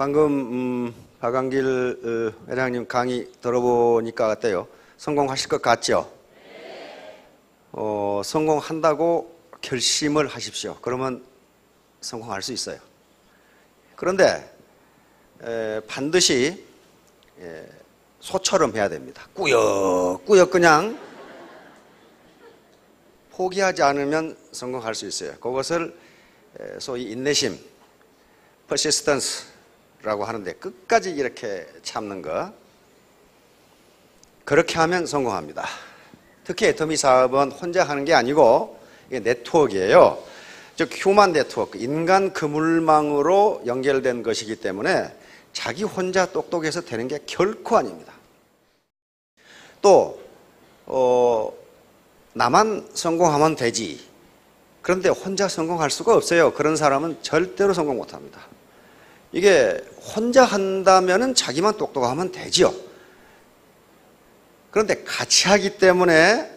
방금 박광길 회장님 강의 들어보니까 어때요? 성공하실 것 같죠? 성공한다고 결심을 하십시오. 그러면 성공할 수 있어요. 그런데 반드시 소처럼 해야 됩니다. 꾸역꾸역 그냥 포기하지 않으면 성공할 수 있어요. 그것을 소위 인내심, persistence라고 하는데 끝까지 이렇게 참는 거, 그렇게 하면 성공합니다. 특히 애터미 사업은 혼자 하는 게 아니고 이게 네트워크예요. 즉 휴먼 네트워크, 인간 그물망으로 연결된 것이기 때문에 자기 혼자 똑똑해서 되는 게 결코 아닙니다. 또 나만 성공하면 되지, 그런데 혼자 성공할 수가 없어요. 그런 사람은 절대로 성공 못합니다. 이게 혼자 한다면 자기만 똑똑하면 되지요. 그런데 같이 하기 때문에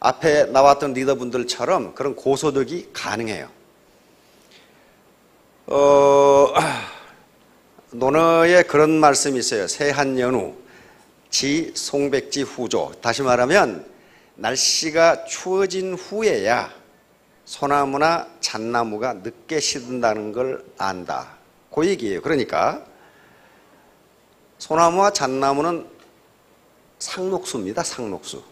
앞에 나왔던 리더분들처럼 그런 고소득이 가능해요. 논어에 그런 말씀이 있어요. 세한연우, 지 송백지 후조. 다시 말하면 날씨가 추워진 후에야 소나무나 잣나무가 늦게 시든다는 걸 안다. 그 얘기예요. 그러니까 소나무와 잣나무는 상록수입니다. 상록수.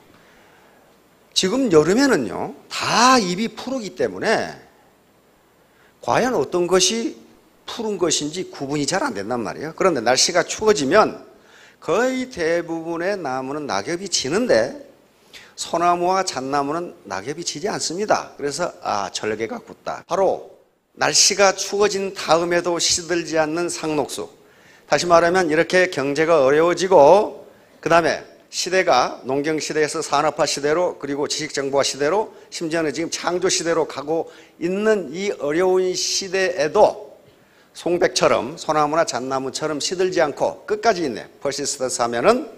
지금 여름에는요, 다 잎이 푸르기 때문에 과연 어떤 것이 푸른 것인지 구분이 잘 안 된단 말이에요. 그런데 날씨가 추워지면 거의 대부분의 나무는 낙엽이 지는데 소나무와 잣나무는 낙엽이 지지 않습니다. 그래서 절개가 굳다. 바로 날씨가 추워진 다음에도 시들지 않는 상록수. 다시 말하면 이렇게 경제가 어려워지고 그 다음에 시대가 농경시대에서 산업화 시대로, 그리고 지식정보화 시대로, 심지어는 지금 창조시대로 가고 있는 이 어려운 시대에도 송백처럼, 소나무나 잣나무처럼 시들지 않고 끝까지 있네, 퍼시스턴스 하면은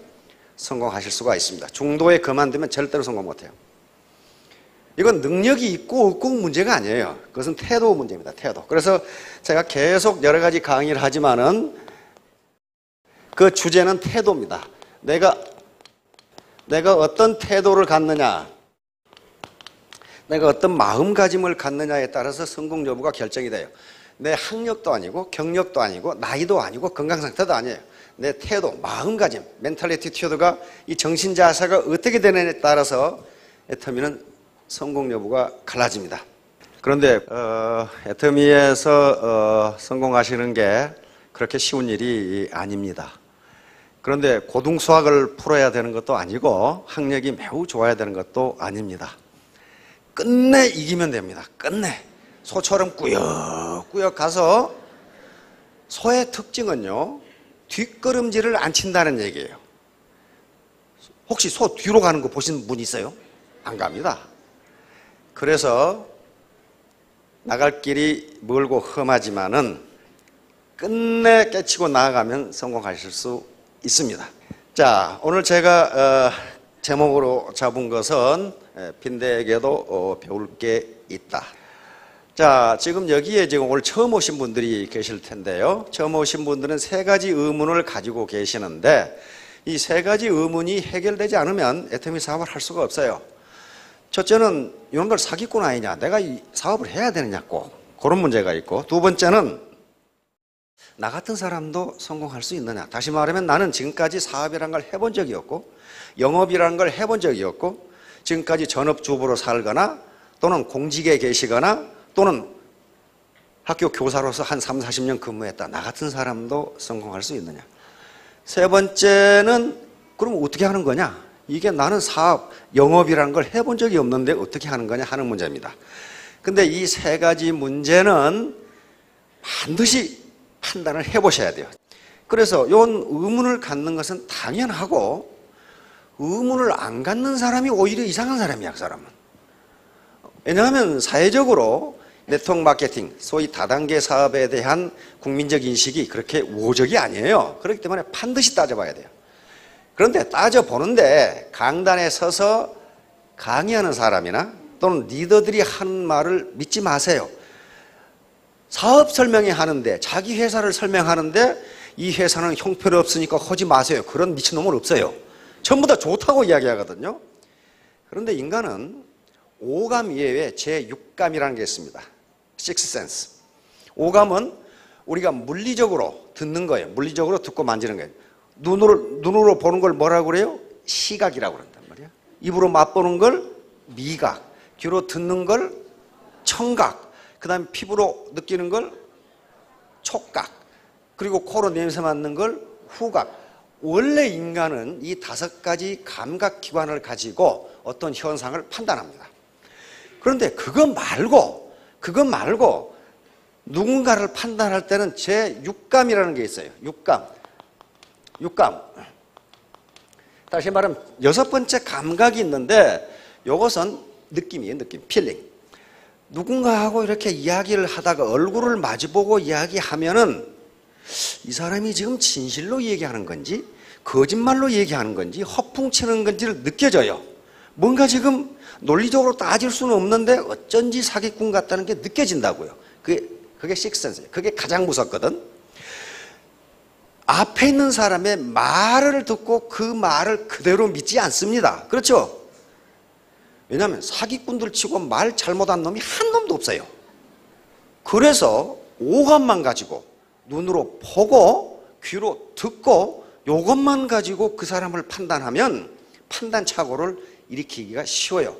성공하실 수가 있습니다. 중도에 그만두면 절대로 성공 못해요. 이건 능력이 있고 없고 문제가 아니에요. 그것은 태도 문제입니다. 태도. 그래서 제가 계속 여러 가지 강의를 하지만은 그 주제는 태도입니다. 내가 어떤 태도를 갖느냐, 내가 어떤 마음가짐을 갖느냐에 따라서 성공 여부가 결정이 돼요. 내 학력도 아니고 경력도 아니고 나이도 아니고 건강상태도 아니에요. 내 태도, 마음가짐, 멘탈리티튜드가, 이 정신자세가 어떻게 되느냐에 따라서 애터미는 성공 여부가 갈라집니다. 그런데 애터미에서 성공하시는 게 그렇게 쉬운 일이 아닙니다. 그런데 고등수학을 풀어야 되는 것도 아니고 학력이 매우 좋아야 되는 것도 아닙니다. 끝내 이기면 됩니다. 끝내. 소처럼 꾸역꾸역 가서, 소의 특징은요, 뒷걸음질을 안 친다는 얘기예요. 혹시 소 뒤로 가는 거 보신 분 있어요? 안 갑니다. 그래서 나갈 길이 멀고 험하지만은 끝내 깨치고 나아가면 성공하실 수 있습니다. 자, 오늘 제가 제목으로 잡은 것은 빈대에게도 배울 게 있다. 자, 지금 여기에 지금 오늘 처음 오신 분들이 계실 텐데요. 처음 오신 분들은 세 가지 의문을 가지고 계시는데 이 세 가지 의문이 해결되지 않으면 애터미 사업을 할 수가 없어요. 첫째는 이놈들 사기꾼 아니냐, 내가 이 사업을 해야 되느냐, 꼭 그런 문제가 있고, 두 번째는 나 같은 사람도 성공할 수 있느냐. 다시 말하면 나는 지금까지 사업이라는 걸 해본 적이 없고 영업이라는 걸 해본 적이 없고 지금까지 전업주부로 살거나 또는 공직에 계시거나 또는 학교 교사로서 한 30, 40년 근무했다. 나 같은 사람도 성공할 수 있느냐. 세 번째는 그럼 어떻게 하는 거냐. 이게 나는 사업, 영업이라는 걸 해본 적이 없는데 어떻게 하는 거냐 하는 문제입니다. 근데 이 세 가지 문제는 반드시 판단을 해보셔야 돼요. 그래서 이런 의문을 갖는 것은 당연하고 의문을 안 갖는 사람이 오히려 이상한 사람이야, 그 사람은. 왜냐하면 사회적으로 네트워크 마케팅, 소위 다단계 사업에 대한 국민적 인식이 그렇게 우호적이 아니에요. 그렇기 때문에 반드시 따져봐야 돼요. 그런데 따져보는데 강단에 서서 강의하는 사람이나 또는 리더들이 하는 말을 믿지 마세요. 사업 설명회 하는데, 자기 회사를 설명하는데 이 회사는 형편없으니까 하지 마세요. 그런 미친놈은 없어요. 전부 다 좋다고 이야기하거든요. 그런데 인간은 오감 이외에 제6감이라는 게 있습니다. Sixth sense. 오감은 우리가 물리적으로 듣는 거예요. 물리적으로 듣고 만지는 거예요. 눈으로 보는 걸 뭐라고 그래요? 시각이라고 그런단 말이에요. 입으로 맛보는 걸 미각, 귀로 듣는 걸 청각, 그 다음에 피부로 느끼는 걸 촉각, 그리고 코로 냄새 맡는 걸 후각. 원래 인간은 이 5가지 감각기관을 가지고 어떤 현상을 판단합니다. 그런데 그거 말고 누군가를 판단할 때는 제6감이라는 게 있어요. 6감. 다시 말하면 6번째 감각이 있는데 이것은 느낌이에요. 느낌, 필링. 누군가하고 이렇게 이야기를 하다가 얼굴을 마주보고 이야기하면은 이 사람이 지금 진실로 얘기하는 건지 거짓말로 얘기하는 건지 허풍치는 건지를 느껴져요. 뭔가 지금 논리적으로 따질 수는 없는데 어쩐지 사기꾼 같다는 게 느껴진다고요. 그게 식센스예요. 그게 가장 무섭거든. 앞에 있는 사람의 말을 듣고 그 말을 그대로 믿지 않습니다. 그렇죠? 왜냐하면 사기꾼들 치고 말 잘못한 놈이 한 놈도 없어요. 그래서 오감만 가지고 눈으로 보고 귀로 듣고 이것만 가지고 그 사람을 판단하면 판단착오를 일으키기가 쉬워요.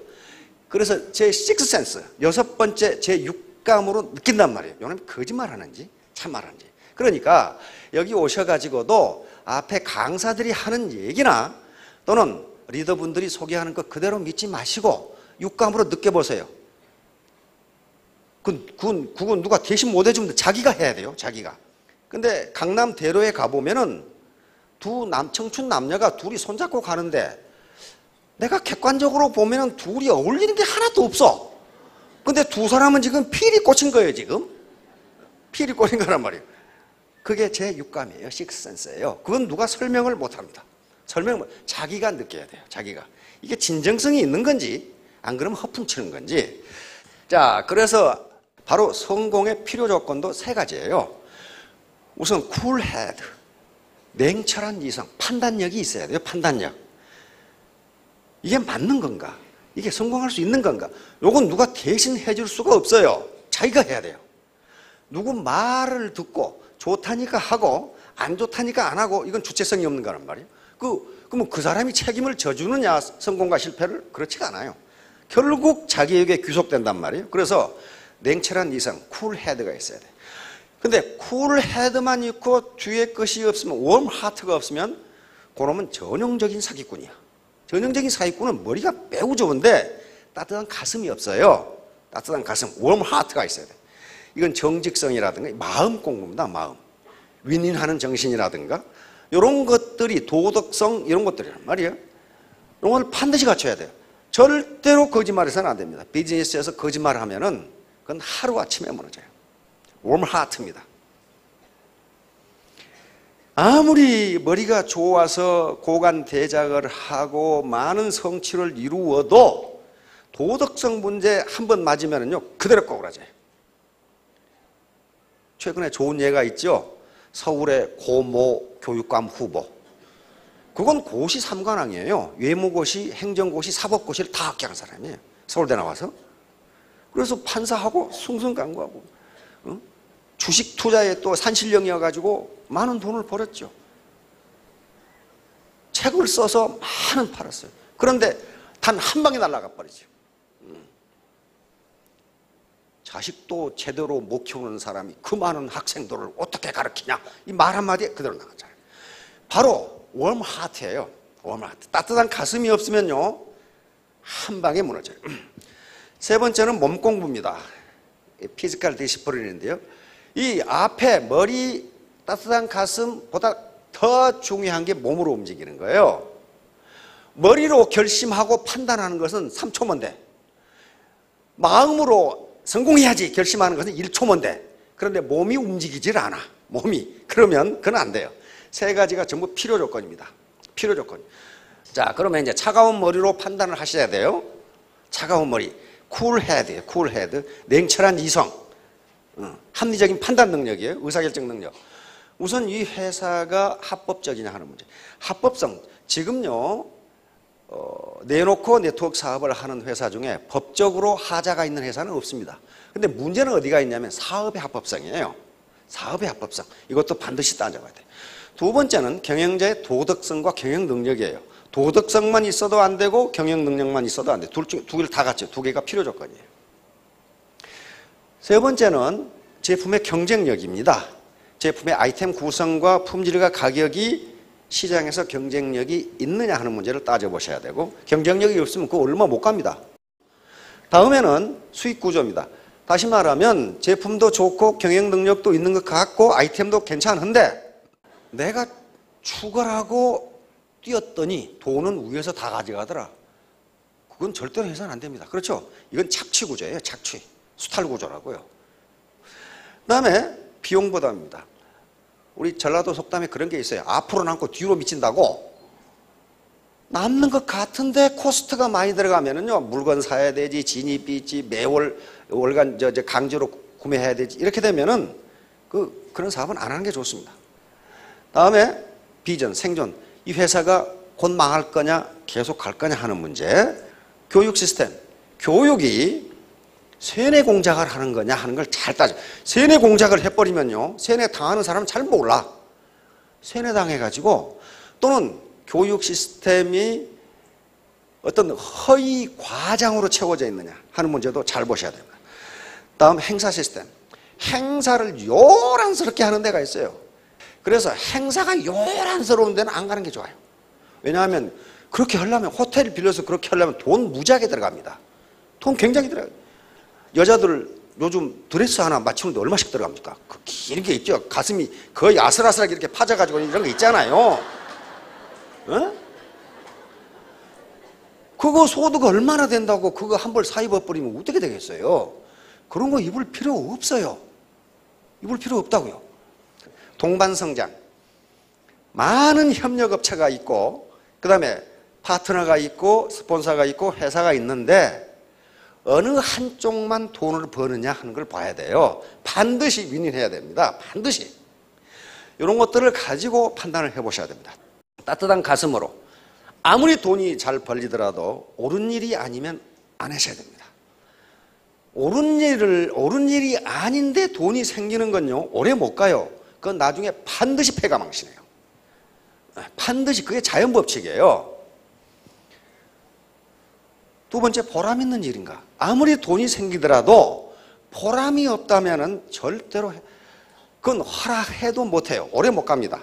그래서 제 식스 센스, 6번째 제 6감으로 느낀단 말이에요. 이놈이 거짓말하는지 참말하는지. 그러니까 여기 오셔가지고도 앞에 강사들이 하는 얘기나 또는 리더분들이 소개하는 것 그대로 믿지 마시고 육감으로 느껴보세요. 그건 누가 대신 못 해주면 자기가 해야 돼요. 자기가. 근데 강남 대로에 가보면은 두 청춘 남녀가 둘이 손잡고 가는데 내가 객관적으로 보면은 둘이 어울리는 게 하나도 없어. 근데 두 사람은 지금 필이 꽂힌 거예요. 지금 필이 꽂힌 거란 말이에요. 그게 제 육감이에요. 식스센스예요. 그건 누가 설명을 못합니다. 설명을 자기가 느껴야 돼요. 자기가. 이게 진정성이 있는 건지 안 그러면 허풍치는 건지. 자, 그래서 바로 성공의 필요 조건도 3가지예요. 우선 쿨헤드, 냉철한 이성, 판단력이 있어야 돼요. 판단력. 이게 맞는 건가? 이게 성공할 수 있는 건가? 요건 누가 대신 해줄 수가 없어요. 자기가 해야 돼요. 누구 말을 듣고 좋다니까 하고 안 좋다니까 안 하고 이건 주체성이 없는 거란 말이에요. 그러면 그 사람이 책임을 져주느냐 성공과 실패를? 그렇지가 않아요. 결국 자기에게 귀속된단 말이에요. 그래서 냉철한 이성, 쿨헤드가 있어야 돼요. 근데 쿨헤드만 있고 뒤에 것이 없으면, 웜 하트가 없으면 그놈은 전형적인 사기꾼이야. 전형적인 사기꾼은 머리가 매우 좋은데 따뜻한 가슴이 없어요. 따뜻한 가슴, 웜 하트가 있어야 돼. 이건 정직성이라든가 마음 공부입니다. 마음. 윈윈하는 정신이라든가 이런 것들이 도덕성 이런 것들이란 말이에요. 이런 걸 반드시 갖춰야 돼요. 절대로 거짓말해서는 안 됩니다. 비즈니스에서 거짓말하면은 그건 하루아침에 무너져요. 웜 하트입니다. 아무리 머리가 좋아서 고관 대작을 하고 많은 성취를 이루어도 도덕성 문제 한 번 맞으면은요 그대로 꼬꾸라져요. 최근에 좋은 예가 있죠. 서울의 고모 교육감 후보. 그건 고시 3관왕이에요. 외무고시, 행정고시, 사법고시를 다 합격한 사람이에요. 서울대 나와서. 그래서 판사하고 승승강구하고 주식 투자에 또 산신령이어가지고 많은 돈을 벌었죠. 책을 써서 많은 팔았어요. 그런데 단 한 방에 날아가 버리죠. 자식도 제대로 못 키우는 사람이 그 많은 학생들을 어떻게 가르치냐 이 말 한마디에 그대로 나가잖아요. 바로 웜 하트예요. 웜 하트. 따뜻한 가슴이 없으면요 한 방에 무너져요. 3번째는 몸 공부입니다. 피지컬 디시플린인데요. 이 앞에 머리, 따뜻한 가슴보다 더 중요한 게 몸으로 움직이는 거예요. 머리로 결심하고 판단하는 것은 3초면 돼. 마음으로 성공해야지 결심하는 것은 1초면 돼. 그런데 몸이 움직이질 않아. 몸이. 그러면 그건 안 돼요. 3가지가 전부 필요 조건입니다. 필요 조건. 자, 그러면 이제 차가운 머리로 판단을 하셔야 돼요. 차가운 머리. 쿨헤드예요. 쿨헤드. 냉철한 이성. 합리적인 판단 능력이에요. 의사결정 능력. 우선 이 회사가 합법적이냐 하는 문제. 합법성. 지금요, 내놓고 네트워크 사업을 하는 회사 중에 법적으로 하자가 있는 회사는 없습니다. 근데 문제는 어디가 있냐면 사업의 합법성이에요. 사업의 합법성. 이것도 반드시 따져봐야 돼요. 두 번째는 경영자의 도덕성과 경영 능력이에요. 도덕성만 있어도 안 되고 경영 능력만 있어도 안 돼요. 두 개를 다 같이, 두 개가 필요 조건이에요. 세 번째는 제품의 경쟁력입니다. 제품의 아이템 구성과 품질과 가격이 시장에서 경쟁력이 있느냐 하는 문제를 따져보셔야 되고, 경쟁력이 없으면 그거 얼마 못 갑니다. 다음에는 수익 구조입니다. 다시 말하면 제품도 좋고 경영 능력도 있는 것 같고 아이템도 괜찮은데 내가 추가하고 뛰었더니 돈은 위에서 다 가져가더라. 그건 절대로 해서는 안 됩니다. 그렇죠? 이건 착취 구조예요. 착취. 수탈 구조라고요. 그다음에 비용 부담입니다. 우리 전라도 속담에 그런 게 있어요. 앞으로 남고 뒤로 미친다고. 남는 것 같은데 코스트가 많이 들어가면은요, 물건 사야 되지, 진입비 있지, 매월 월간 강제로 구매해야 되지. 이렇게 되면은 그런 사업은 안 하는 게 좋습니다. 다음에 비전, 생존. 이 회사가 곧 망할 거냐, 계속 갈 거냐 하는 문제. 교육 시스템. 교육이 세뇌 공작을 하는 거냐 하는 걸 잘 따져. 세뇌 공작을 해버리면요, 세뇌 당하는 사람은 잘 몰라. 세뇌 당해가지고, 또는 교육 시스템이 어떤 허위 과장으로 채워져 있느냐 하는 문제도 잘 보셔야 됩니다. 다음 행사 시스템. 행사를 요란스럽게 하는 데가 있어요. 그래서 행사가 요란스러운 데는 안 가는 게 좋아요. 왜냐하면 그렇게 하려면, 호텔을 빌려서 그렇게 하려면 돈 무지하게 들어갑니다. 돈 굉장히 들어가요. 여자들 요즘 드레스 하나 맞추는데 얼마씩 들어갑니까? 그 길게 있죠. 가슴이 거의 아슬아슬하게 이렇게 파져가지고 이런 거 있잖아요. 어? 그거 소득 얼마나 된다고 그거 한 벌 사 입어버리면 어떻게 되겠어요? 그런 거 입을 필요 없어요. 입을 필요 없다고요. 동반성장. 많은 협력업체가 있고, 그 다음에 파트너가 있고, 스폰서가 있고, 회사가 있는데 어느 한쪽만 돈을 버느냐 하는 걸 봐야 돼요. 반드시 윈윈해야 됩니다. 반드시. 이런 것들을 가지고 판단을 해보셔야 됩니다. 따뜻한 가슴으로. 아무리 돈이 잘 벌리더라도 옳은 일이 아니면 안 하셔야 됩니다. 옳은 일이 아닌데 돈이 생기는 건요, 오래 못 가요. 그건 나중에 반드시 패가 망신해요. 반드시 그게 자연법칙이에요. 두 번째, 보람 있는 일인가? 아무리 돈이 생기더라도 보람이 없다면은 절대로 그건 허락해도 못해요. 오래 못 갑니다.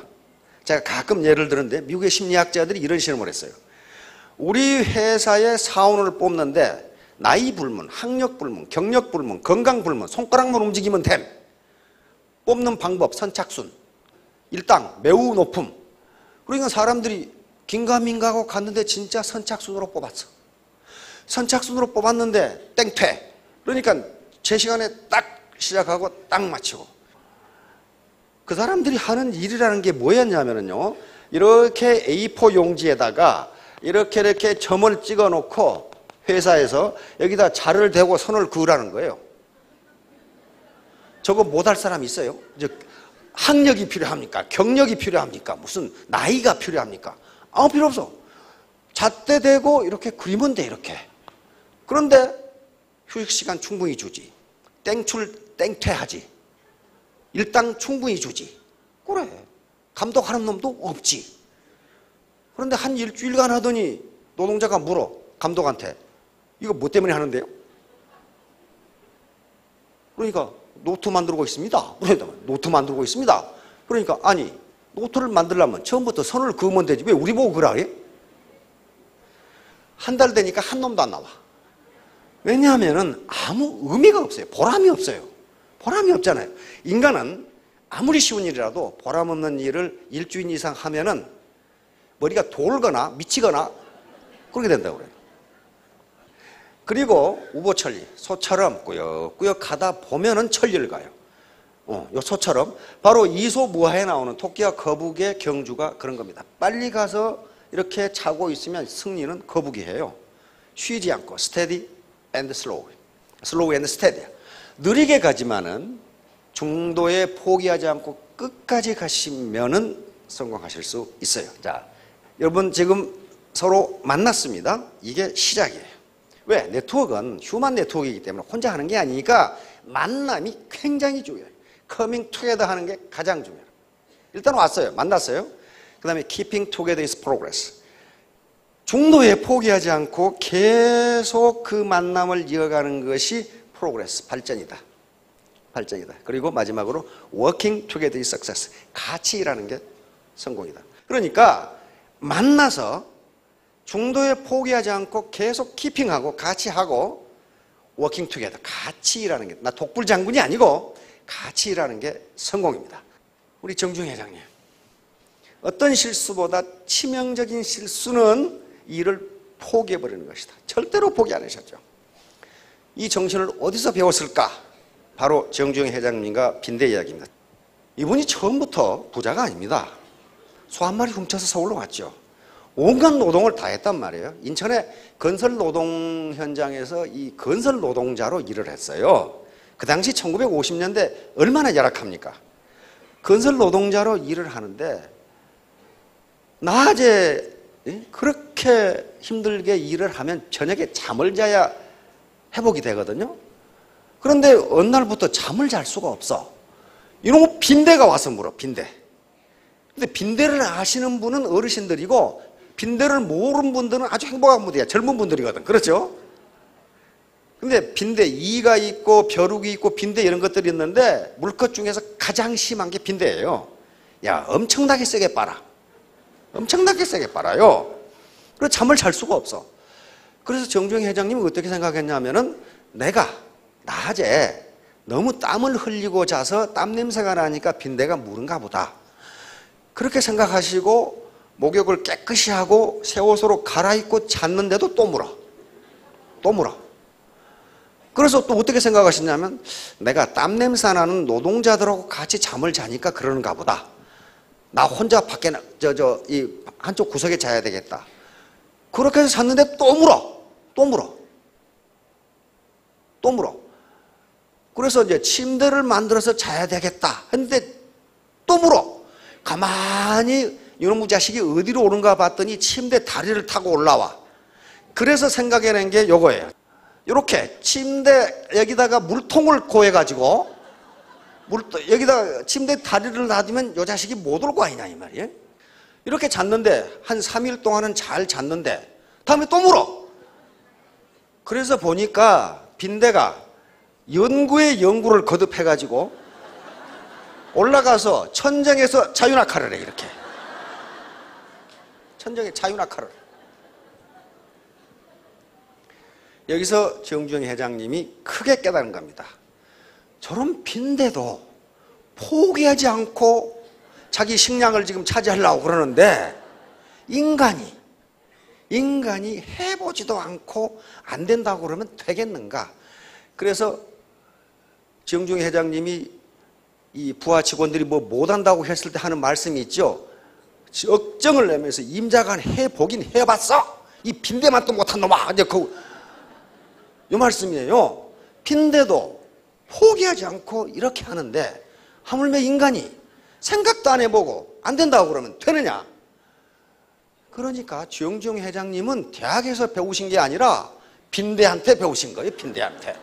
제가 가끔 예를 들었는데 미국의 심리학자들이 이런 실험을 했어요. 우리 회사의 사원을 뽑는데 나이 불문, 학력 불문, 경력 불문, 건강 불문, 손가락만 움직이면 됨. 뽑는 방법, 선착순, 일당, 매우 높음. 그러니까 사람들이 긴가민가하고 갔는데 진짜 선착순으로 뽑았어. 선착순으로 뽑았는데 땡퇴. 그러니까 제 시간에 딱 시작하고 딱 마치고. 그 사람들이 하는 일이라는 게 뭐였냐면요, 이렇게 A4 용지에다가 이렇게 점을 찍어 놓고 회사에서 여기다 자를 대고 선을 그으라는 거예요. 저거 못할 사람 있어요? 학력이 필요합니까? 경력이 필요합니까? 무슨 나이가 필요합니까? 아무 필요 없어. 잣대 대고 이렇게 그리면 돼, 이렇게. 그런데 휴식시간 충분히 주지. 땡퇴하지. 일당 충분히 주지. 그래. 감독하는 놈도 없지. 그런데 한 일주일간 하더니 노동자가 물어, 감독한테. 이거 뭐 때문에 하는데요? 그러니까 노트 만들고 있습니다. 그러니까 노트 만들고 있습니다. 그러니까 아니, 노트를 만들려면 처음부터 선을 그으면 되지. 왜 우리 보고 그러래? 한 달 되니까 한 놈도 안 나와. 왜냐하면 아무 의미가 없어요. 보람이 없어요. 보람이 없잖아요. 인간은 아무리 쉬운 일이라도 보람 없는 일을 일주일 이상 하면은 머리가 돌거나 미치거나 그렇게 된다고 그래요. 그리고 우보천리, 소처럼 꾸역꾸역 가다 보면은 천리를 가요. 요 소처럼 바로 이소무하에 나오는 토끼와 거북의 경주가 그런 겁니다. 빨리 가서 이렇게 차고 있으면 승리는 거북이 해요. 쉬지 않고 steady and slow, slow and steady. 느리게 가지만은 중도에 포기하지 않고 끝까지 가시면은 성공하실 수 있어요. 자, 여러분 지금 서로 만났습니다. 이게 시작이에요. 왜? 네트워크는 휴먼 네트워크이기 때문에 혼자 하는 게 아니니까 만남이 굉장히 중요해요. 커밍 투게더 하는 게 가장 중요해요. 일단 왔어요. 만났어요. 그 다음에 keeping together is progress. 중도에 포기하지 않고 계속 그 만남을 이어가는 것이 progress, 발전이다. 발전이다. 그리고 마지막으로 working together is success. 같이 일하는 게 성공이다. 그러니까 만나서 중도에 포기하지 않고 계속 키핑하고 같이 하고 워킹 투게더 같이 일하는 게, 나 독불 장군이 아니고 같이 일하는 게 성공입니다. 우리 정중 회장님, 어떤 실수보다 치명적인 실수는 일을 포기해버리는 것이다. 절대로 포기 안 하셨죠. 이 정신을 어디서 배웠을까? 바로 정중 회장님과 빈대 이야기입니다. 이분이 처음부터 부자가 아닙니다. 소 한 마리 훔쳐서 서울로 왔죠. 온갖 노동을 다 했단 말이에요. 인천의 건설 노동 현장에서 이 건설 노동자로 일을 했어요. 그 당시 1950년대 얼마나 열악합니까? 건설 노동자로 일을 하는데 낮에 그렇게 힘들게 일을 하면 저녁에 잠을 자야 회복이 되거든요. 그런데 어느 날부터 잠을 잘 수가 없어. 이놈의 빈대가 와서 물어, 빈대. 근데 빈대를 아시는 분은 어르신들이고 빈대를 모르는 분들은 아주 행복한 분들이야. 젊은 분들이거든. 그렇죠? 근데 빈대, 이가 있고 벼룩이 있고 빈대 이런 것들이 있는데 물것 중에서 가장 심한 게 빈대예요. 야, 엄청나게 세게 빨아. 엄청나게 세게 빨아요. 그래서 잠을 잘 수가 없어. 그래서 정중 회장님은 어떻게 생각했냐면은 내가 낮에 너무 땀을 흘리고 자서 땀 냄새가 나니까 빈대가 무른가 보다. 그렇게 생각하시고 목욕을 깨끗이 하고 새 옷으로 갈아입고 잤는데도 또 물어. 또 물어. 그래서 또 어떻게 생각하시냐면 내가 땀 냄새 나는 노동자들하고 같이 잠을 자니까 그러는가 보다. 나 혼자 밖에 이 한쪽 구석에 자야 되겠다. 그렇게 해서 잤는데 또 물어. 또 물어. 또 물어. 그래서 이제 침대를 만들어서 자야 되겠다 했는데 또 물어. 가만히 이놈의 자식이 어디로 오는가 봤더니 침대 다리를 타고 올라와. 그래서 생각해낸 게 요거예요. 이렇게 침대 여기다가 물통을 고해가지고 여기다가 침대 다리를 놔두면 요 자식이 못 올 거 아니냐 이 말이에요. 이렇게 잤는데 한 3일 동안은 잘 잤는데 다음에 또 물어. 그래서 보니까 빈대가 연구에 연구를 거듭해가지고 올라가서 천정에서 자유낙하를 해. 이렇게 천정에 자유낙하를. 여기서 정중 회장님이 크게 깨달은 겁니다. 저런 빈대도 포기하지 않고 자기 식량을 지금 차지하려고 그러는데 인간이 해보지도 않고 안 된다고 그러면 되겠는가? 그래서 정중 회장님이 이 부하 직원들이 뭐 못한다고 했을 때 하는 말씀이 있죠. 억정을 내면서 임자간 해보긴 해봤어. 이 빈대만 또 못한 놈아. 이제 이 말씀이에요. 빈대도 포기하지 않고 이렇게 하는데 하물며 인간이 생각도 안 해보고 안 된다고 그러면 되느냐? 그러니까 정중 회장님은 대학에서 배우신 게 아니라 빈대한테 배우신 거예요. 빈대한테.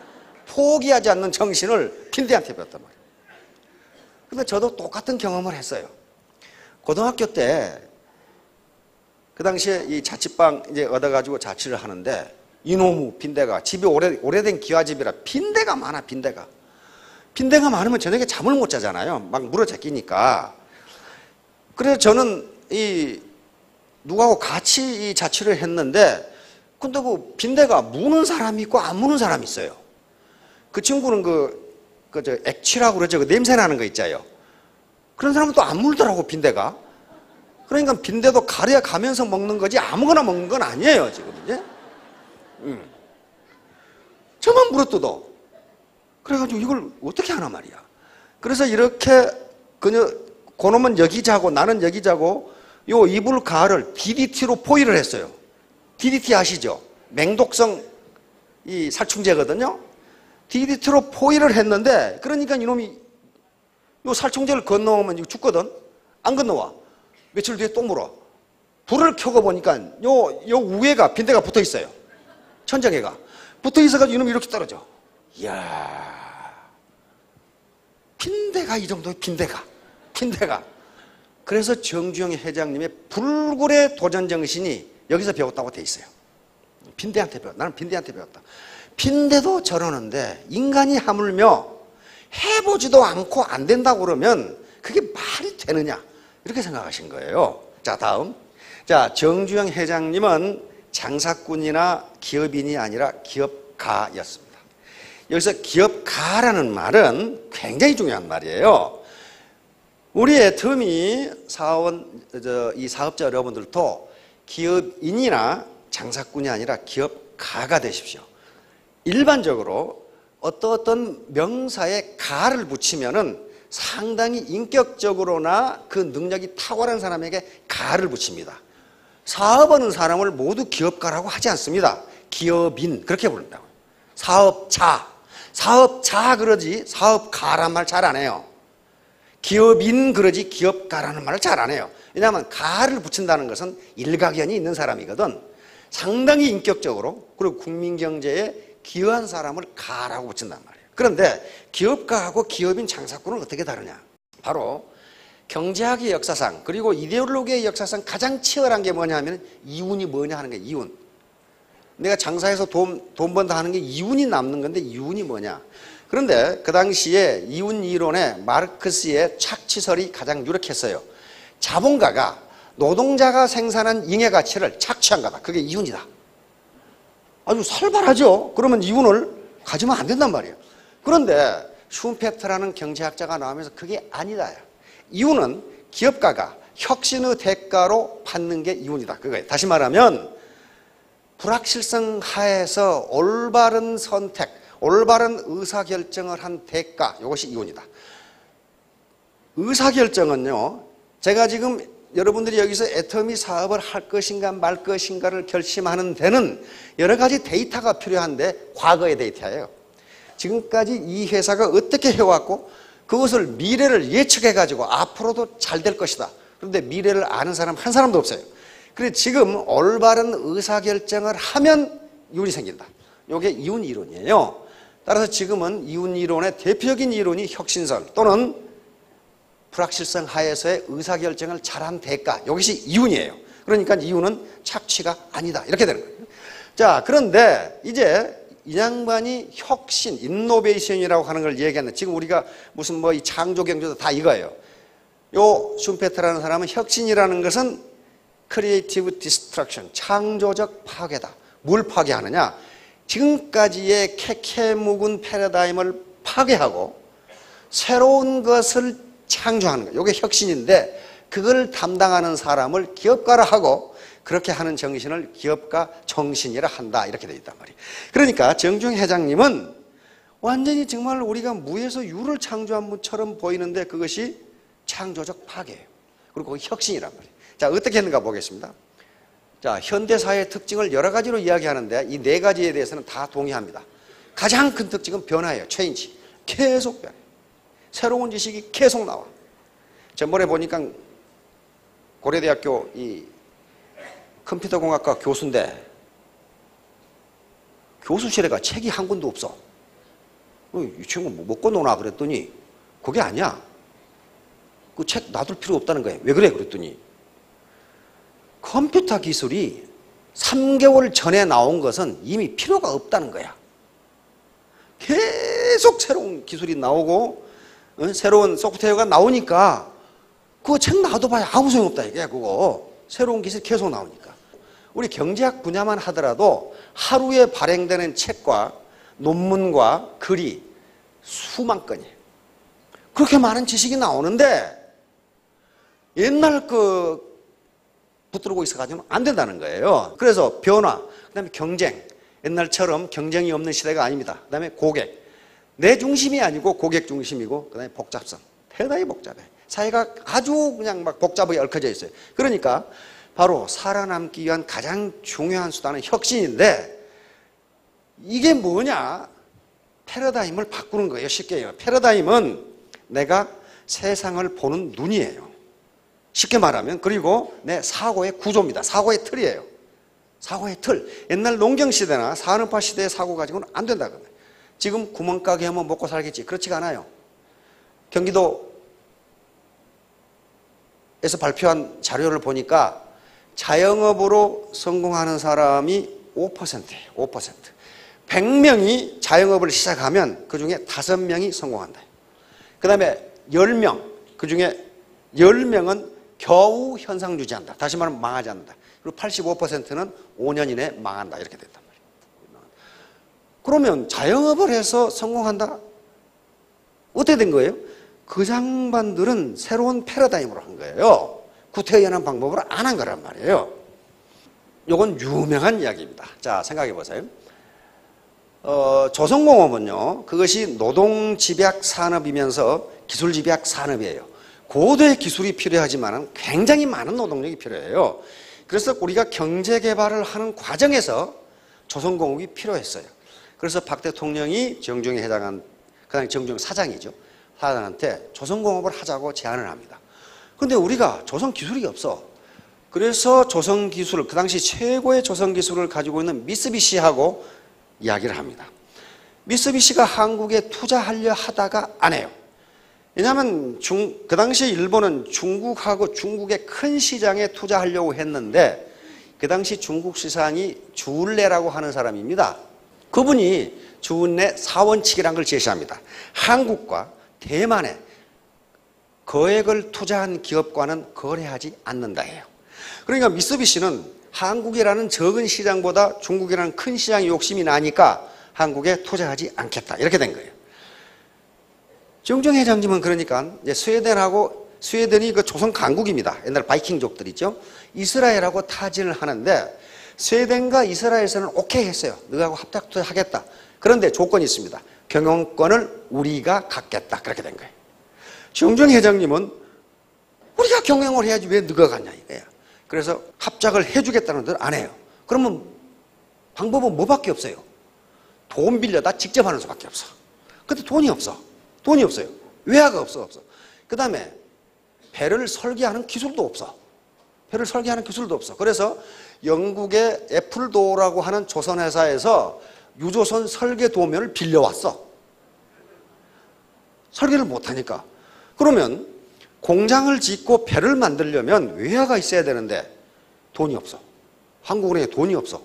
포기하지 않는 정신을 빈대한테 배웠단 말이에요. 근데 저도 똑같은 경험을 했어요. 고등학교 때 그 당시에 이 자취방 이제 얻어가지고 자취를 하는데 이놈의 빈대가 집이 오래된 기와집이라 빈대가 많아. 빈대가 많으면 저녁에 잠을 못 자잖아요. 막 물어 제끼니까. 그래서 저는 누구하고 같이 이 자취를 했는데 근데 그 빈대가 무는 사람이 있고 안 무는 사람이 있어요. 그 친구는 저 액취라고 그러죠. 그 냄새 나는 거 있잖아요. 그런 사람은 또 안 물더라고, 빈대가. 그러니까 빈대도 가려 가면서 먹는 거지 아무거나 먹는 건 아니에요, 지금 이제. 저만 물어뜯어. 그래가지고 이걸 어떻게 하나 말이야. 그래서 이렇게 그놈은 여기 자고 나는 여기 자고 요 이불 가를 DDT로 포위를 했어요. DDT 아시죠? 맹독성 이 살충제거든요. DDT로 포위를 했는데 그러니까 이놈이 요 살충제를 건너오면 이거 죽거든. 안 건너와. 며칠 뒤에 또 물어. 불을 켜고 보니까 요 위에가 빈대가 붙어 있어요. 천정에가 붙어 있어가지고 이놈이 이렇게 떨어져. 이야, 빈대가 이 정도의 빈대가. 그래서 정주영 회장님의 불굴의 도전 정신이 여기서 배웠다고 돼 있어요. 빈대한테 배웠다. 나는 빈대한테 배웠다. 빈대도 저러는데 인간이 하물며 해보지도 않고 안 된다고 그러면 그게 말이 되느냐, 이렇게 생각하신 거예요. 자, 다음. 자, 정주영 회장님은 장사꾼이나 기업인이 아니라 기업가였습니다. 여기서 기업가라는 말은 굉장히 중요한 말이에요. 우리 애터미 이 사업자 여러분들도 기업인이나 장사꾼이 아니라 기업가가 되십시오. 일반적으로 어떤 명사에 가를 붙이면은 상당히 인격적으로나 그 능력이 탁월한 사람에게 가를 붙입니다. 사업하는 사람을 모두 기업가라고 하지 않습니다. 기업인, 그렇게 부른다고요. 사업자 그러지 사업가란 말 잘 안 해요. 기업인 그러지 기업가라는 말을 잘 안 해요. 왜냐하면 가를 붙인다는 것은 일가견이 있는 사람이거든. 상당히 인격적으로 그리고 국민경제에 기여한 사람을 가라고 붙인단 말이에요. 그런데 기업가하고 기업인 장사꾼은 어떻게 다르냐? 바로 경제학의 역사상 그리고 이데올로기의 역사상 가장 치열한 게 뭐냐면 이윤이 뭐냐 하는 거예요. 이윤. 내가 장사해서 돈 번다 하는 게 이윤이 남는 건데 이윤이 뭐냐? 그런데 그 당시에 이윤 이론에 마르크스의 착취설이 가장 유력했어요. 자본가가 노동자가 생산한 잉여 가치를 착취한 거다. 그게 이윤이다. 아주 살벌하죠. 그러면 이윤을 가지면 안 된단 말이에요. 그런데 슈페트라는 경제학자가 나오면서 그게 아니다. 이윤은 기업가가 혁신의 대가로 받는 게 이윤이다. 그거예요. 다시 말하면 불확실성 하에서 올바른 선택, 올바른 의사결정을 한 대가, 이것이 이윤이다. 의사결정은요, 제가 지금 여러분들이 여기서 애터미 사업을 할 것인가 말 것인가를 결심하는 데는 여러 가지 데이터가 필요한데 과거의 데이터예요. 지금까지 이 회사가 어떻게 해왔고 그것을 미래를 예측해가지고 앞으로도 잘 될 것이다. 그런데 미래를 아는 사람 한 사람도 없어요. 그래서 지금 올바른 의사결정을 하면 이윤이 생긴다. 이게 이윤 이론이에요. 따라서 지금은 이윤 이론의 대표적인 이론이 혁신설 또는 불확실성 하에서의 의사결정을 잘한 대가, 이것이 이윤이에요. 그러니까 이윤은 착취가 아니다, 이렇게 되는 거예요. 자, 그런데 이제 이 양반이 혁신, 인노베이션이라고 하는 걸 얘기하는데 지금 우리가 무슨 뭐 이 창조경제도 다 이거예요. 요 슈페트라는 사람은 혁신이라는 것은 크리에이티브 디스트럭션, 창조적 파괴다. 뭘 파괴하느냐? 지금까지의 캐캐묵은 패러다임을 파괴하고 새로운 것을 창조하는 거예요. 이게 혁신인데 그걸 담당하는 사람을 기업가라 하고 그렇게 하는 정신을 기업가 정신이라 한다, 이렇게 되어 있단 말이에요. 그러니까 정주영 회장님은 완전히 정말 우리가 무에서 유를 창조한 분처럼 보이는데 그것이 창조적 파괴예요. 그리고 그게 혁신이란 말이에요. 자, 어떻게 했는가 보겠습니다. 자, 현대사회의 특징을 여러 가지로 이야기하는데 이 네 가지에 대해서는 다 동의합니다. 가장 큰 특징은 변화예요. 체인지. 계속 변해. 새로운 지식이 계속 나와. 전번에 보니까 고려대학교 이 컴퓨터공학과 교수인데 교수실에 가 책이 한 권도 없어. 이 친구 뭐 먹고 노나 그랬더니 그게 아니야. 그 책 놔둘 필요 없다는 거예요. 왜 그래? 그랬더니 컴퓨터 기술이 3개월 전에 나온 것은 이미 필요가 없다는 거야. 계속 새로운 기술이 나오고 새로운 소프트웨어가 나오니까 그거 책 놔둬봐야 아무 소용없다 이게 그거. 새로운 기술이 계속 나오니까. 우리 경제학 분야만 하더라도 하루에 발행되는 책과 논문과 글이 수만 건이에요. 그렇게 많은 지식이 나오는데 옛날 붙들고 있어가지고는 안 된다는 거예요. 그래서 변화, 그 다음에 경쟁. 옛날처럼 경쟁이 없는 시대가 아닙니다. 그 다음에 고객. 내 중심이 아니고 고객 중심이고, 그 다음에 복잡성. 대단히 복잡해. 사회가 아주 그냥 막 복잡하게 얽혀져 있어요. 그러니까 바로 살아남기 위한 가장 중요한 수단은 혁신인데 이게 뭐냐? 패러다임을 바꾸는 거예요. 쉽게 해요. 패러다임은 내가 세상을 보는 눈이에요. 쉽게 말하면. 그리고 내 사고의 구조입니다. 사고의 틀이에요. 사고의 틀. 옛날 농경시대나 산업화 시대의 사고 가지고는 안 된다. 지금 구멍가게 하면 먹고 살겠지. 그렇지가 않아요. 경기도에서 발표한 자료를 보니까 자영업으로 성공하는 사람이 5%예요. 5%. 100명이 자영업을 시작하면 그중에 5명이 성공한다. 그 다음에 10명, 그중에 10명은 겨우 현상 유지한다. 다시 말하면 망하지 않는다. 그리고 85%는 5년 이내에 망한다. 이렇게 됐단 말이에요. 그러면 자영업을 해서 성공한다? 어떻게 된 거예요? 그 장반들은 새로운 패러다임으로 한 거예요. 구태의연한 방법으로 안 한 거란 말이에요. 이건 유명한 이야기입니다. 자, 생각해 보세요. 조선공업은요, 그것이 노동집약 산업이면서 기술집약 산업이에요. 고도의 기술이 필요하지만 굉장히 많은 노동력이 필요해요. 그래서 우리가 경제개발을 하는 과정에서 조선공업이 필요했어요. 그래서 박 대통령이 정중희 회장한, 그다음에 정중희 사장이죠. 사장한테 조선공업을 하자고 제안을 합니다. 그런데 우리가 조선기술이 없어. 그래서 조선기술을, 그 당시 최고의 조선기술을 가지고 있는 미쓰비시하고 이야기를 합니다. 미쓰비시가 한국에 투자하려 하다가 안 해요. 왜냐하면 그 당시 일본은 중국하고 중국의 큰 시장에 투자하려고 했는데 그 당시 중국 시장이 주울레라고 하는 사람입니다. 그분이 주울레 4원칙이라는 걸 제시합니다. 한국과 대만에 거액을 투자한 기업과는 거래하지 않는다 해요. 그러니까 미쓰비시는 한국이라는 적은 시장보다 중국이라는 큰 시장에 욕심이 나니까 한국에 투자하지 않겠다. 이렇게 된 거예요. 정중희 회장님은 그러니까 이제 스웨덴이 그 조선 강국입니다. 옛날 바이킹족들 있죠. 이스라엘하고 타진을 하는데 스웨덴과 이스라엘에서는 오케이 했어요. 너하고 합작하겠다. 그런데 조건이 있습니다. 경영권을 우리가 갖겠다. 그렇게 된 거예요. 정중희 회장님은 우리가 경영을 해야지 왜 너가 갖냐 이거야. 그래서 합작을 해주겠다는 데를 안 해요. 그러면 방법은 뭐밖에 없어요? 돈 빌려다 직접 하는 수밖에 없어. 근데 돈이 없어. 돈이 없어요. 외화가 없어. 그 다음에 배를 설계하는 기술도 없어. 배를 설계하는 기술도 없어. 그래서 영국의 애플도어라고 하는 조선회사에서 유조선 설계 도면을 빌려왔어. 설계를 못하니까. 그러면 공장을 짓고 배를 만들려면 외화가 있어야 되는데 돈이 없어. 한국은행에 돈이 없어.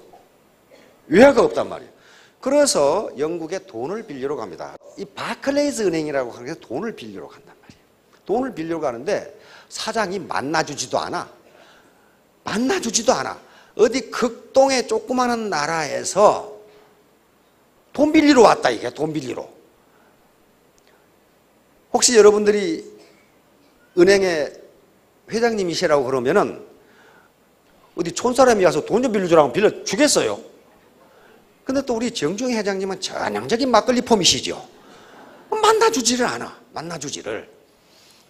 외화가 없단 말이에요. 그래서 영국에 돈을 빌리러 갑니다. 이 바클레이즈 은행이라고 하는 게 돈을 빌리러 간단 말이에요. 돈을 빌리러 가는데 사장이 만나주지도 않아. 어디 극동의 조그마한 나라에서 돈 빌리러 왔다 이게. 돈 빌리러. 혹시 여러분들이 은행의 회장님이시라고 그러면은 어디 촌사람이 와서 돈 좀 빌려주라고 빌려주겠어요? 근데 또 우리 정중희 회장님은 전형적인 막걸리 폼이시죠. 만나주지를 않아. 만나주지를.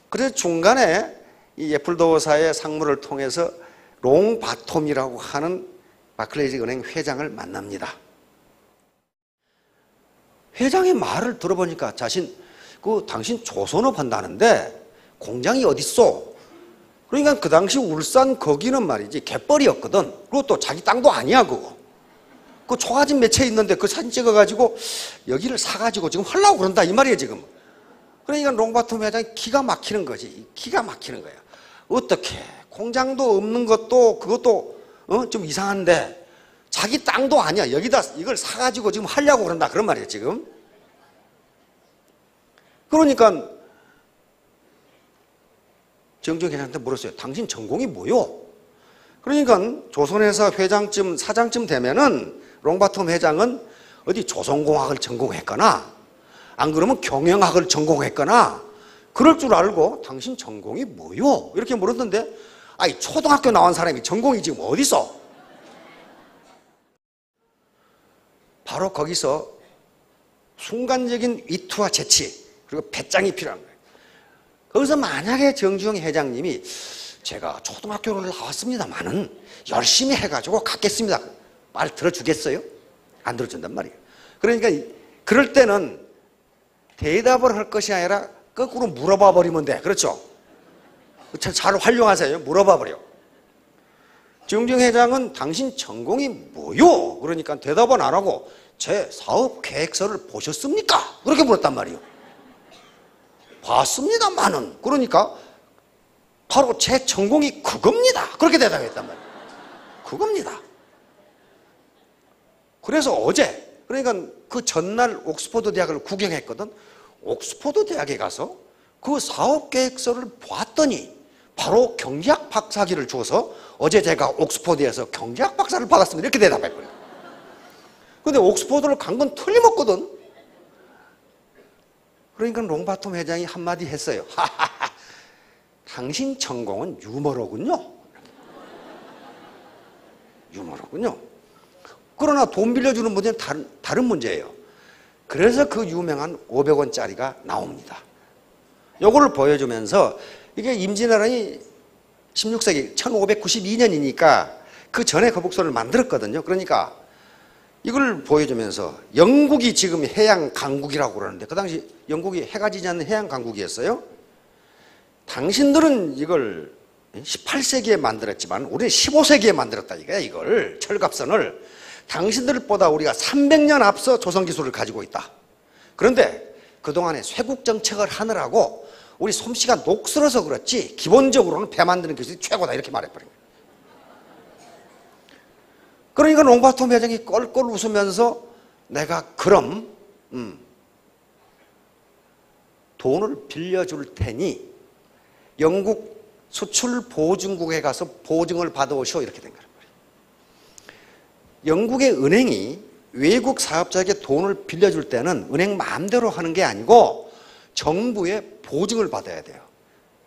그래서 중간에 이 애플도어사의 상무를 통해서 롱바톰이라고 하는 바클레이즈 은행 회장을 만납니다. 회장의 말을 들어보니까 당신 조선업 한다는데 공장이 어딨어? 그러니까 그 당시 울산 거기는 말이지 갯벌이었거든. 그리고 또 자기 땅도 아니야 그거. 그 초가집 매체에 있는데 그 사진 찍어가지고 여기를 사가지고 지금 하려고 그런다 이 말이에요 지금. 그러니까 롱바톰 회장이 기가 막히는 거지. 기가 막히는 거야. 어떻게 공장도 없는 것도 그것도 좀 이상한데 자기 땅도 아니야. 여기다 이걸 사가지고 지금 하려고 그런다 그런 말이에요 지금. 그러니까 정중희 회장한테 물었어요. 당신 전공이 뭐요? 그러니까 조선회사 회장쯤 사장쯤 되면은 롱바톰 회장은 어디 조선공학을 전공했거나 안 그러면 경영학을 전공했거나 그럴 줄 알고 당신 전공이 뭐요? 이렇게 물었는데 아니 초등학교 나온 사람이 전공이 지금 어디 있어? 바로 거기서 순간적인 위트와 재치 그리고 배짱이 필요한 거예요. 거기서 만약에 정주영 회장님이 제가 초등학교를 나왔습니다만은 열심히 해가지고 갖겠습니다. 말 들어주겠어요? 안 들어준단 말이에요. 그러니까 그럴 때는 대답을 할 것이 아니라 거꾸로 물어봐 버리면 돼. 그렇죠? 잘 활용하세요. 물어봐 버려. 정주영 회장은 당신 전공이 뭐요? 그러니까 대답은 안 하고 제 사업 계획서를 보셨습니까? 그렇게 물었단 말이에요. 봤습니다만은. 그러니까 바로 제 전공이 그겁니다. 그렇게 대답했단 말이에요. 그겁니다. 그래서 어제, 그러니까 그 전날 옥스퍼드 대학을 구경했거든. 옥스퍼드 대학에 가서 그 사업 계획서를 봤더니 바로 경제학 박사학위를 줘서 어제 제가 옥스퍼드에서 경제학 박사를 받았습니다. 이렇게 대답했거든요. 근데 옥스퍼드를 간 건 틀림없거든. 그러니까 롱바톰 회장이 한마디 했어요. 하하하, 당신 전공은 유머로군요. 유머로군요. 그러나 돈 빌려주는 문제는 다른 문제예요. 그래서 그 유명한 500원짜리가 나옵니다. 요거를 보여주면서 이게 임진왜란이 16세기 1592년이니까 그 전에 거북선을 만들었거든요. 그러니까 이걸 보여주면서 영국이 지금 해양 강국이라고 그러는데 그 당시 영국이 해가 지지 않는 해양 강국이었어요. 당신들은 이걸 18세기에 만들었지만 우리는 15세기에 만들었다 이거야. 이걸 철갑선을 당신들보다 우리가 300년 앞서 조선기술을 가지고 있다. 그런데 그동안에 쇄국 정책을 하느라고 우리 솜씨가 녹슬어서 그렇지 기본적으로는 배 만드는 기술이 최고다 이렇게 말해버린 거예요. 그러니까 롱바톰 회장이 껄껄 웃으면서 내가 그럼 돈을 빌려줄 테니 영국 수출보증국에 가서 보증을 받아오시오 이렇게 된 거예요. 영국의 은행이 외국 사업자에게 돈을 빌려줄 때는 은행 마음대로 하는 게 아니고 정부의 보증을 받아야 돼요.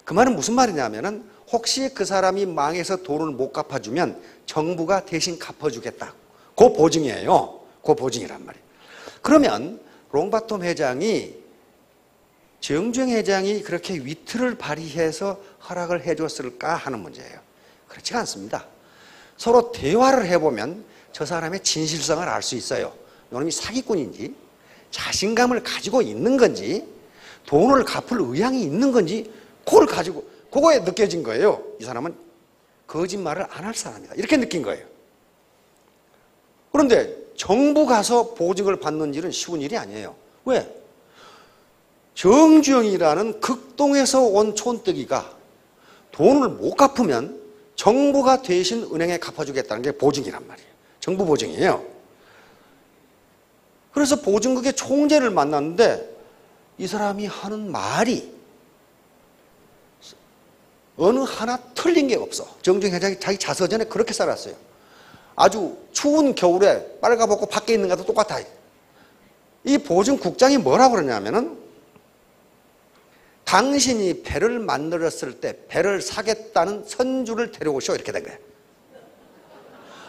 그 말은 무슨 말이냐면은 혹시 그 사람이 망해서 돈을 못 갚아주면 정부가 대신 갚아주겠다. 그 보증이에요. 그 보증이란 말이에요. 그러면 롱바톰 회장이 정주영 회장이 그렇게 위트를 발휘해서 허락을 해줬을까 하는 문제예요. 그렇지가 않습니다. 서로 대화를 해보면 저 사람의 진실성을 알 수 있어요. 이놈이 사기꾼인지 자신감을 가지고 있는 건지 돈을 갚을 의향이 있는 건지 그걸 가지고 그거에 느껴진 거예요. 이 사람은 거짓말을 안 할 사람이다. 이렇게 느낀 거예요. 그런데 정부 가서 보증을 받는 일은 쉬운 일이 아니에요. 왜? 정주영이라는 극동에서 온 촌뜨기가 돈을 못 갚으면 정부가 대신 은행에 갚아주겠다는 게 보증이란 말이에요. 정부 보증이에요. 그래서 보증국의 총재를 만났는데 이 사람이 하는 말이 어느 하나 틀린 게 없어. 정주영 회장이 자기 자서전에 그렇게 살았어요. 아주 추운 겨울에 빨가벗고 밖에 있는 것도 똑같아. 이 보증국장이 뭐라고 그러냐면은 당신이 배를 만들었을 때 배를 사겠다는 선주를 데려오시오 이렇게 된 거예요.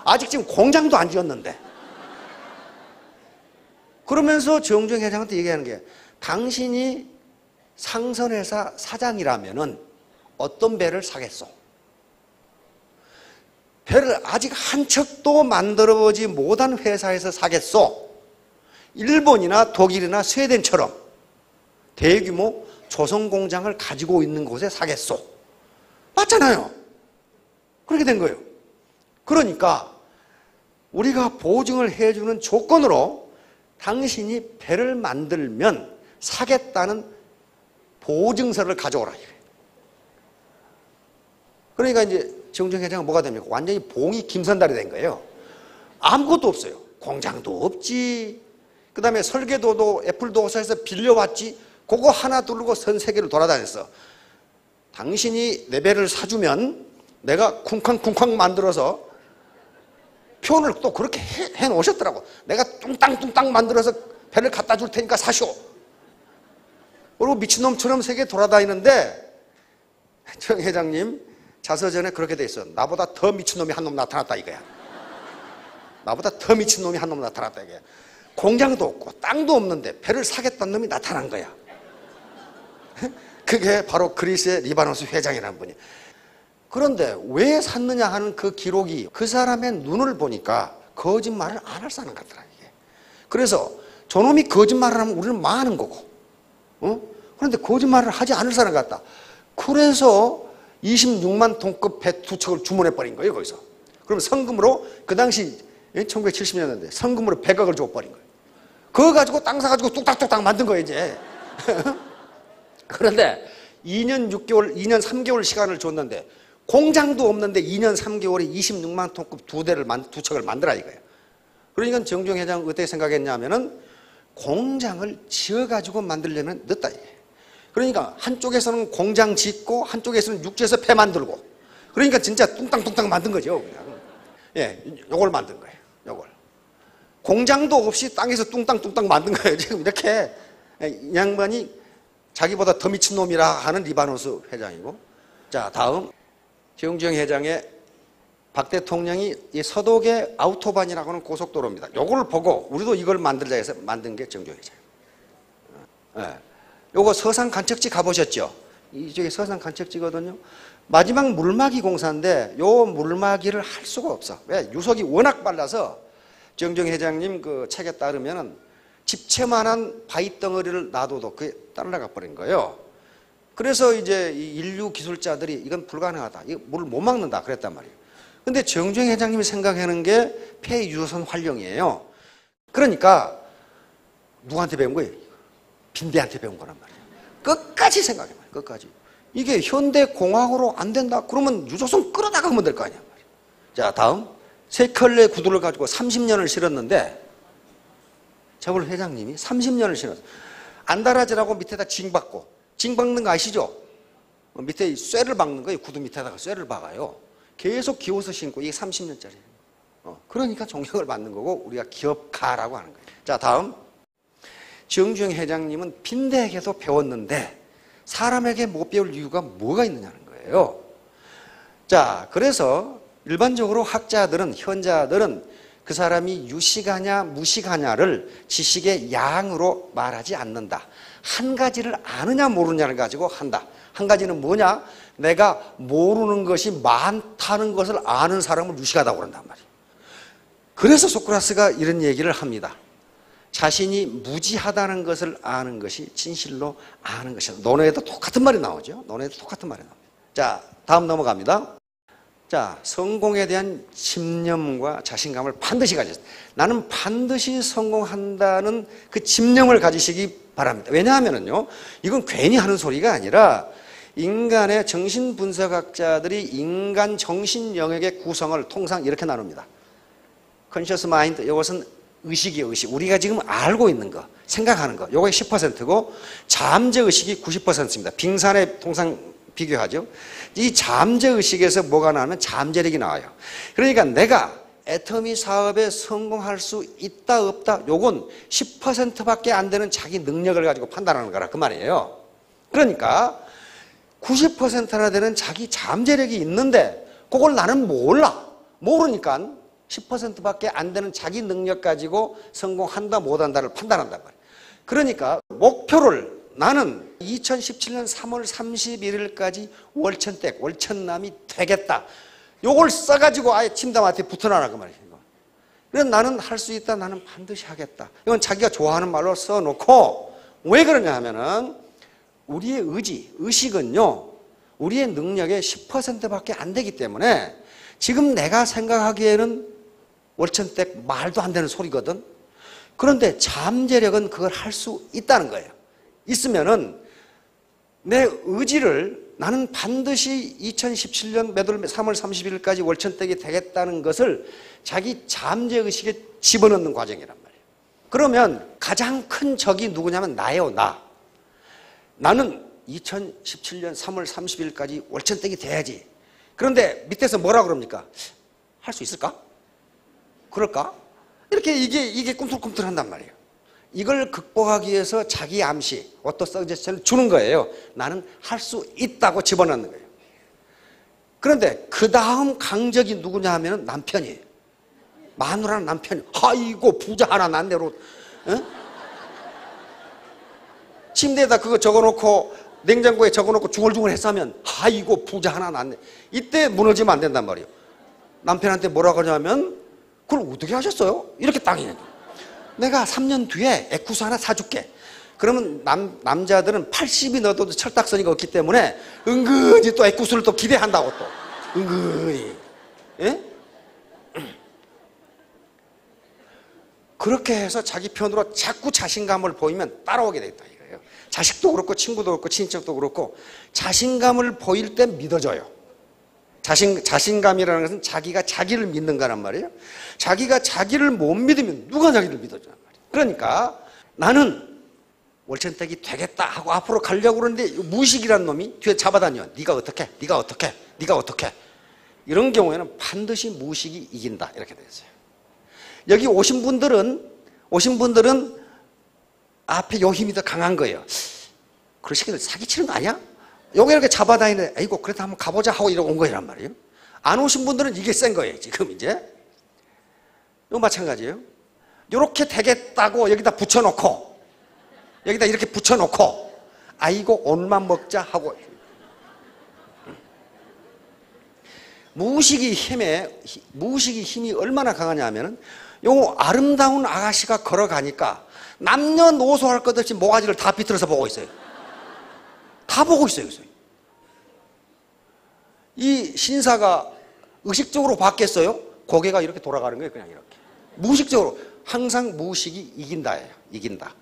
아직 지금 공장도 안 지었는데. 그러면서 정주영 회장한테 얘기하는 게 당신이 상선회사 사장이라면은 어떤 배를 사겠소? 배를 아직 한 척도 만들어보지 못한 회사에서 사겠소? 일본이나 독일이나 스웨덴처럼 대규모 조선 공장을 가지고 있는 곳에 사겠소? 맞잖아요. 그렇게 된 거예요. 그러니까 우리가 보증을 해주는 조건으로 당신이 배를 만들면 사겠다는 보증서를 가져오라. 그러니까 이제 정주영 회장은 뭐가 됩니까? 완전히 봉이 김선달이 된 거예요. 아무것도 없어요. 공장도 없지. 그 다음에 설계도도 애플도서에서 빌려왔지. 그거 하나 두르고 선 세계를 돌아다녔어. 당신이 내 배를 사주면 내가 쿵쾅쿵쾅 만들어서 표현을 또 그렇게 해놓으셨더라고. 내가 뚱땅뚱땅 만들어서 배를 갖다 줄 테니까 사시오. 그리고 미친놈처럼 세계 돌아다니는데 정 회장님 자서전에 그렇게 돼 있어. 나보다 더 미친놈이 한 놈 나타났다 이거야. 나보다 더 미친놈이 한 놈 나타났다 이거야. 공장도 없고 땅도 없는데 배를 사겠다는 놈이 나타난 거야. 그게 바로 그리스의 리바노스 회장이라는 분이에요. 그런데 왜 샀느냐 하는 그 기록이 그 사람의 눈을 보니까 거짓말을 안 할 사람 같더라 이게. 그래서 저놈이 거짓말을 하면 우리는 망하는 거고 그런데 거짓말을 하지 않을 사람 같다. 그래서 26만 톤급 배 2척을 주문해버린 거예요, 거기서. 그럼 성금으로, 그 당시 1970년대 성금으로 백억을 줘버린 거예요. 그거 가지고 땅 사가지고 뚝딱뚝딱 만든 거예요, 이제. 그런데 2년 3개월 시간을 줬는데 공장도 없는데 2년 3개월에 26만 톤급 두 척을 만들어 이거예요. 그러니까 정주영 회장 어떻게 생각했냐면은 공장을 지어가지고 만들려면 늦다. 그러니까 한쪽에서는 공장 짓고 한쪽에서는 육지에서 배 만들고, 그러니까 진짜 뚱땅뚱땅 만든 거죠. 그냥. 예, 요걸 만든 거예요. 요걸. 공장도 없이 땅에서 뚱땅뚱땅 만든 거예요. 지금 이렇게 이 양반이 자기보다 더 미친 놈이라 하는 리바노스 회장이고. 자, 다음 정주영 회장의 박 대통령이 이 서독의 아우토반이라고 하는 고속도로입니다. 요걸 보고 우리도 이걸 만들자 해서 만든 게 정주영 회장. 예. 요거 서산 간척지 가보셨죠? 이쪽에 서산 간척지거든요. 마지막 물막이 공사인데 요 물막이를 할 수가 없어. 왜? 유속이 워낙 빨라서 정주영 회장님 그 책에 따르면은 집채만한 바위 덩어리를 놔둬도 그게 따라가 버린 거예요. 그래서 이제 이 인류 기술자들이 이건 불가능하다. 이거 물을 못 막는다 그랬단 말이에요. 근데 정주영 회장님이 생각하는 게 폐유선 활용이에요. 그러니까 누구한테 배운 거예요? 빈대한테 배운 거란 말이에요. 끝까지 생각해봐요. 끝까지. 이게 현대공학으로 안 된다? 그러면 유조선 끌어나가면 될 거 아니야. 자, 다음. 세 켤레 구두를 가지고 30년을 실었는데 저걸 회장님이 30년을 실었어. 안 달아지라고 밑에다 징 박고. 징 박는 거 아시죠? 밑에 쇠를 박는 거예요. 구두 밑에다가 쇠를 박아요. 계속 기워서 신고. 이게 30년짜리예요. 그러니까 존경을 받는 거고 우리가 기업가라고 하는 거예요. 자, 다음. 정주영 회장님은 빈대에게도 배웠는데 사람에게 못 배울 이유가 뭐가 있느냐는 거예요. 자, 그래서 일반적으로 학자들은, 현자들은 그 사람이 유식하냐 무식하냐를 지식의 양으로 말하지 않는다. 한 가지를 아느냐 모르느냐를 가지고 한다. 한 가지는 뭐냐? 내가 모르는 것이 많다는 것을 아는 사람을 유식하다고 그런단 말이에요. 그래서 소크라테스가 이런 얘기를 합니다. 자신이 무지하다는 것을 아는 것이 진실로 아는 것이다. 논어에도 똑같은 말이 나오죠. 논어에도 똑같은 말이 나옵니다. 자, 다음 넘어갑니다. 자, 성공에 대한 집념과 자신감을 반드시 가지세요. 나는 반드시 성공한다는 그 집념을 가지시기 바랍니다. 왜냐하면요, 이건 괜히 하는 소리가 아니라 인간의 정신분석학자들이 인간 정신 영역의 구성을 통상 이렇게 나눕니다. 컨셔스 마인드, 이것은 의식이에요, 의식. 우리가 지금 알고 있는 거, 생각하는 거, 요게 10%고 잠재의식이 90%입니다. 빙산에 통상 비교하죠. 이 잠재의식에서 뭐가 나오면 잠재력이 나와요. 그러니까 내가 애터미 사업에 성공할 수 있다 없다, 요건 10%밖에 안 되는 자기 능력을 가지고 판단하는 거라 그 말이에요. 그러니까 90%나 되는 자기 잠재력이 있는데 그걸 나는 몰라. 모르니까 10%밖에 안 되는 자기 능력 가지고 성공한다 못한다를 판단한단 말이에요. 그러니까 목표를 나는 2017년 3월 31일까지 월천댁, 월천남이 되겠다. 요걸 써가지고 아예 침담한테 붙어놔라 그 말이에요. 그래서 나는 할 수 있다. 나는 반드시 하겠다. 이건 자기가 좋아하는 말로 써놓고 왜 그러냐 하면은 우리의 의식은요. 우리의 능력의 10%밖에 안 되기 때문에 지금 내가 생각하기에는 월천댁 말도 안 되는 소리거든. 그런데 잠재력은 그걸 할 수 있다는 거예요. 있으면은 내 의지를 나는 반드시 2017년 매달 3월 31일까지 월천댁이 되겠다는 것을 자기 잠재의식에 집어넣는 과정이란 말이에요. 그러면 가장 큰 적이 누구냐면 나예요, 나. 나는 2017년 3월 30일까지 월천댁이 돼야지. 그런데 밑에서 뭐라 그럽니까? 할 수 있을까? 그럴까? 이렇게 이게 꿈틀꿈틀한단 말이에요. 이걸 극복하기 위해서 자기 암시, 오토 서제션을 주는 거예요. 나는 할 수 있다고 집어넣는 거예요. 그런데 그 다음 강적이 누구냐 하면 남편이에요. 마누라는 남편이. 아이고 부자 하나 난대로. 침대에다 그거 적어놓고 냉장고에 적어놓고 중얼중얼 했으면 아이고 부자 하나 났네. 이때 무너지면 안 된단 말이에요. 남편한테 뭐라고 하냐면 그걸 어떻게 하셨어요? 이렇게 땅이에요. 내가 3년 뒤에 에쿠스 하나 사줄게. 그러면 남자들은 80이 넘어도 철딱서니가 없기 때문에 은근히 또 애구수를 또 기대한다고 또. 은근히. 예? 그렇게 해서 자기 편으로 자꾸 자신감을 보이면 따라오게 되겠다 이거예요. 자식도 그렇고 친구도 그렇고 친척도 그렇고 자신감을 보일 때 믿어져요. 자신감이라는 것은 자기가 자기를 믿는 거란 말이에요. 자기가 자기를 못 믿으면 누가 자기를 믿어주란 말이에요. 그러니까 나는 월천택이 되겠다 하고 앞으로 가려고 그러는데 무의식이란 놈이 뒤에 잡아다녀. 네가 어떻게? 네가 어떻게? 네가 어떻게? 이런 경우에는 반드시 무의식이 이긴다 이렇게 되어 있어요. 여기 오신 분들은 앞에 요 힘이 더 강한 거예요. 그런 새끼들 사기치는 거 아니야? 요게 이렇게 잡아다니는데 아이고 그래도 한번 가보자 하고 이러고 온 거란 말이에요. 안 오신 분들은 이게 센 거예요 지금 이제. 이거 마찬가지예요. 요렇게 되겠다고 여기다 붙여놓고 여기다 이렇게 붙여놓고 아이고 오늘만 먹자 하고. 무의식이 힘이 얼마나 강하냐 하면은 요 아름다운 아가씨가 걸어가니까 남녀노소 할 것 없이 모가지를 다 비틀어서 보고 있어요. 다 보고 있어요. 이 신사가 의식적으로 봤겠어요? 고개가 이렇게 돌아가는 거예요. 그냥 이렇게. 무의식적으로. 항상 무의식이 이긴다예요. 이긴다.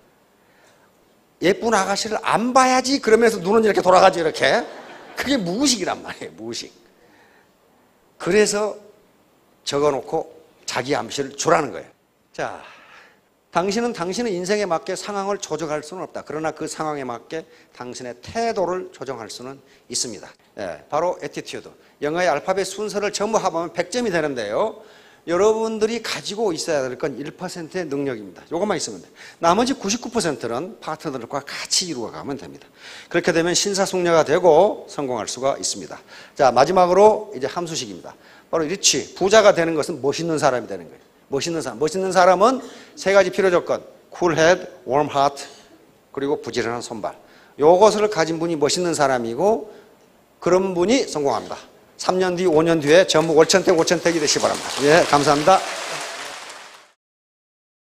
예쁜 아가씨를 안 봐야지 그러면서 눈은 이렇게 돌아가지 이렇게. 그게 무의식이란 말이에요. 무의식. 그래서 적어놓고 자기 암시를 주라는 거예요. 자, 당신은 당신의 인생에 맞게 상황을 조정할 수는 없다. 그러나 그 상황에 맞게 당신의 태도를 조정할 수는 있습니다. 예, 바로 attitude. 영어의 알파벳 순서를 전부 합하면 100점이 되는데요. 여러분들이 가지고 있어야 될 건 1%의 능력입니다. 이것만 있으면 돼요. 나머지 99%는 파트너들과 같이 이루어가면 됩니다. 그렇게 되면 신사숙녀가 되고 성공할 수가 있습니다. 자, 마지막으로 이제 함수식입니다. 바로 리치, 부자가 되는 것은 멋있는 사람이 되는 거예요. 멋있는 사람은 세 가지 필요 조건, cool head, warm heart, 그리고 부지런한 손발. 요것을 가진 분이 멋있는 사람이고 그런 분이 성공합니다. 3년 뒤, 5년 뒤에 전부 월천택이 되시기 바랍니다. 예, 감사합니다.